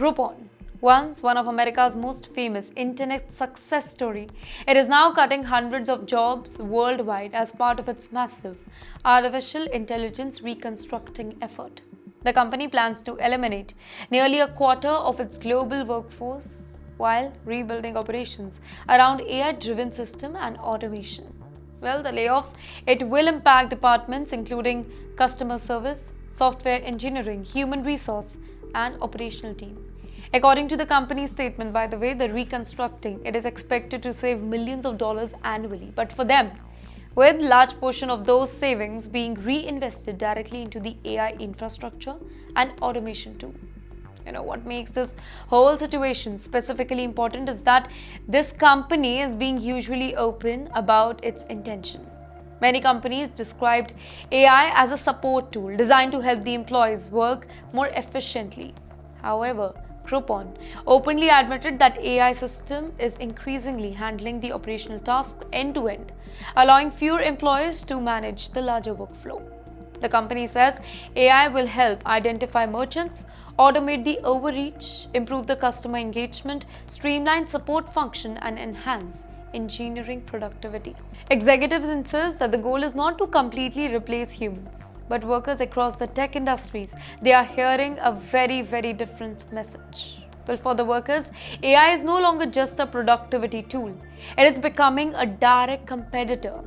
Groupon, once one of America's most famous internet success story, it is now cutting hundreds of jobs worldwide as part of its massive artificial intelligence reconstructing effort. The company plans to eliminate nearly a quarter of its global workforce while rebuilding operations around AI-driven system and automation. Well, the layoffs, it will impact departments including customer service, software engineering, human resource, and operational team. According to the company's statement, by the way, the reconstructing, it is expected to save millions of dollars annually. But for them, with large portion of those savings being reinvested directly into the AI infrastructure and automation too. What makes this whole situation specifically important is that this company is being usually open about its intention. Many companies described AI as a support tool designed to help the employees work more efficiently. However, Groupon openly admitted that AI system is increasingly handling the operational tasks end-to-end, allowing fewer employees to manage the larger workflow. The company says AI will help identify merchants, automate the overreach, improve the customer engagement, streamline support function, and enhance engineering productivity. Executives insist that the goal is not to completely replace humans, but workers across the tech industries, they are hearing a very, very different message. Well, for the workers, AI is no longer just a productivity tool. It is becoming a direct competitor.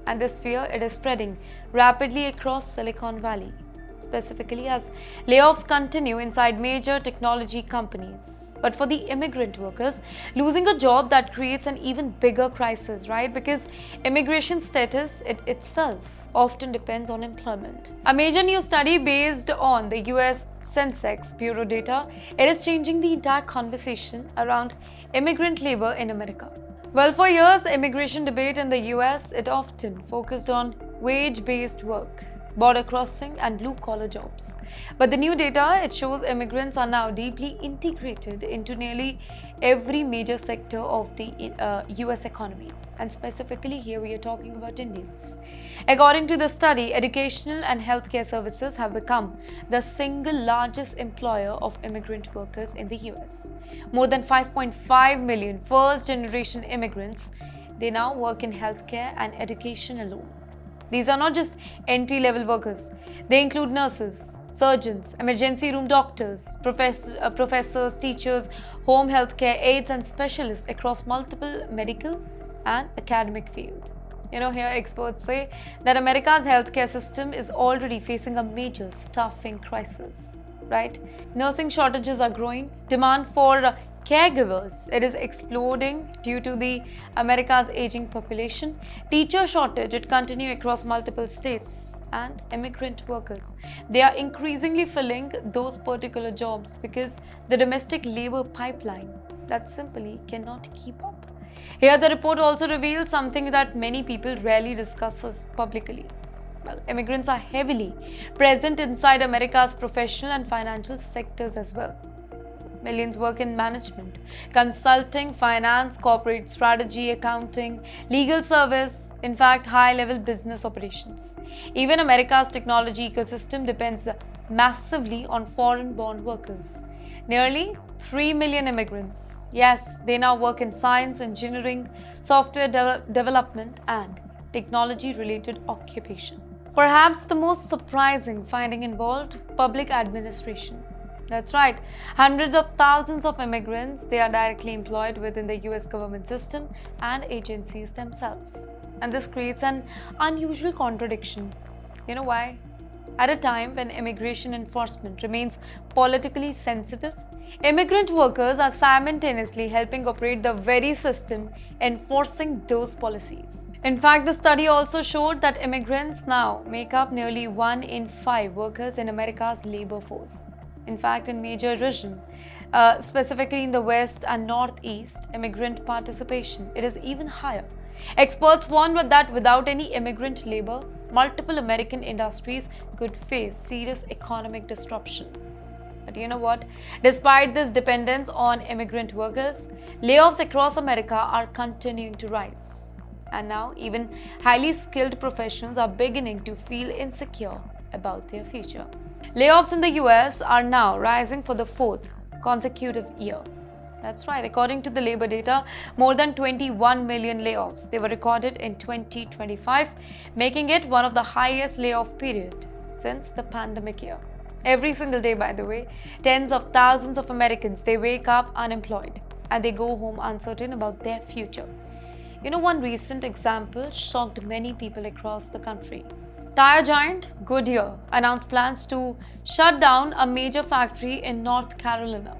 And this fear, it is spreading rapidly across Silicon Valley, specifically as layoffs continue inside major technology companies. But for the immigrant workers, losing a job, that creates an even bigger crisis, right? Because immigration status itself often depends on employment. A major new study based on the US Census Bureau data, it is changing the entire conversation around immigrant labor in America. Well, for years, immigration debate in the US, it often focused on wage-based work, border crossing, and blue-collar jobs. But the new data, it shows immigrants are now deeply integrated into nearly every major sector of the US economy. And specifically here we are talking about Indians. According to the study, educational and healthcare services have become the single largest employer of immigrant workers in the US. More than 5.5 million first-generation immigrants, they now work in healthcare and education alone. These are not just entry-level workers. They include nurses, surgeons, emergency room doctors, professors, teachers, home healthcare aides, and specialists across multiple medical and academic fields. Here experts say that America's healthcare system is already facing a major staffing crisis, right? Nursing shortages are growing. Demand for caregivers, it is exploding due to the America's aging population. Teacher shortage, it continues across multiple states. And immigrant workers, they are increasingly filling those particular jobs because the domestic labor pipeline, that simply cannot keep up. Here the report also reveals something that many people rarely discuss publicly. Well, immigrants are heavily present inside America's professional and financial sectors as well. Millions work in management, consulting, finance, corporate strategy, accounting, legal service, in fact, high-level business operations. Even America's technology ecosystem depends massively on foreign-born workers. Nearly 3 million immigrants, yes, they now work in science, engineering, software development, and technology-related occupation. Perhaps the most surprising finding involved public administration. That's right, hundreds of thousands of immigrants, they are directly employed within the US government system and agencies themselves. And this creates an unusual contradiction. You know why? At a time when immigration enforcement remains politically sensitive, immigrant workers are simultaneously helping operate the very system enforcing those policies. In fact, the study also showed that immigrants now make up nearly 1 in 5 workers in America's labor force. In fact, in major regions, specifically in the West and Northeast, immigrant participation, it is even higher. Experts warn that without any immigrant labor, multiple American industries could face serious economic disruption. But you know what? Despite this dependence on immigrant workers, layoffs across America are continuing to rise. And now, even highly skilled professionals are beginning to feel insecure about their future. Layoffs in the US are now rising for the 4th consecutive year. That's right. According to the labor data, more than 21 million layoffs they were recorded in 2025, making it one of the highest layoff period since the pandemic year. Every single day, by the way, tens of thousands of Americans they wake up unemployed and they go home uncertain about their future. One recent example shocked many people across the country. Tire giant Goodyear announced plans to shut down a major factory in North Carolina,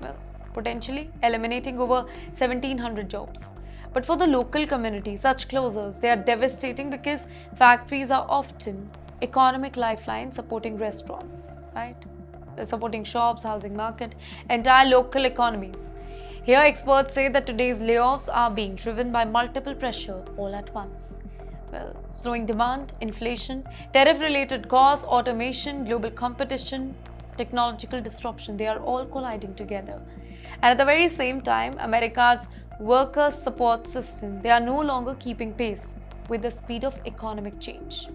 well, potentially eliminating over 1,700 jobs. But for the local community, such closures they are devastating because factories are often economic lifelines supporting restaurants, right? They're supporting shops, housing market, entire local economies. Here, experts say that today's layoffs are being driven by multiple pressure all at once. Well, slowing demand, inflation, tariff-related costs, automation, global competition, technological disruption, they are all colliding together. And at the very same time, America's worker support system, they are no longer keeping pace with the speed of economic change.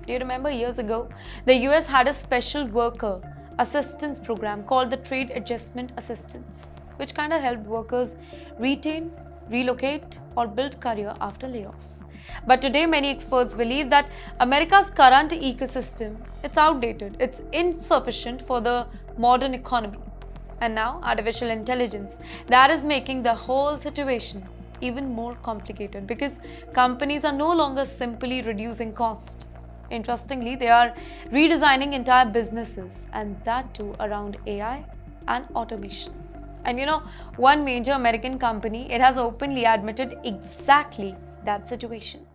Do you remember years ago, the US had a special worker assistance program called the Trade Adjustment Assistance, which kind of helped workers retain, relocate, or build career after layoff. But today, many experts believe that America's current ecosystem, it's outdated, it's insufficient for the modern economy. And now, artificial intelligence, that is making the whole situation even more complicated because companies are no longer simply reducing cost. Interestingly, they are redesigning entire businesses, and that too around AI and automation. And one major American company, it has openly admitted exactly that situation.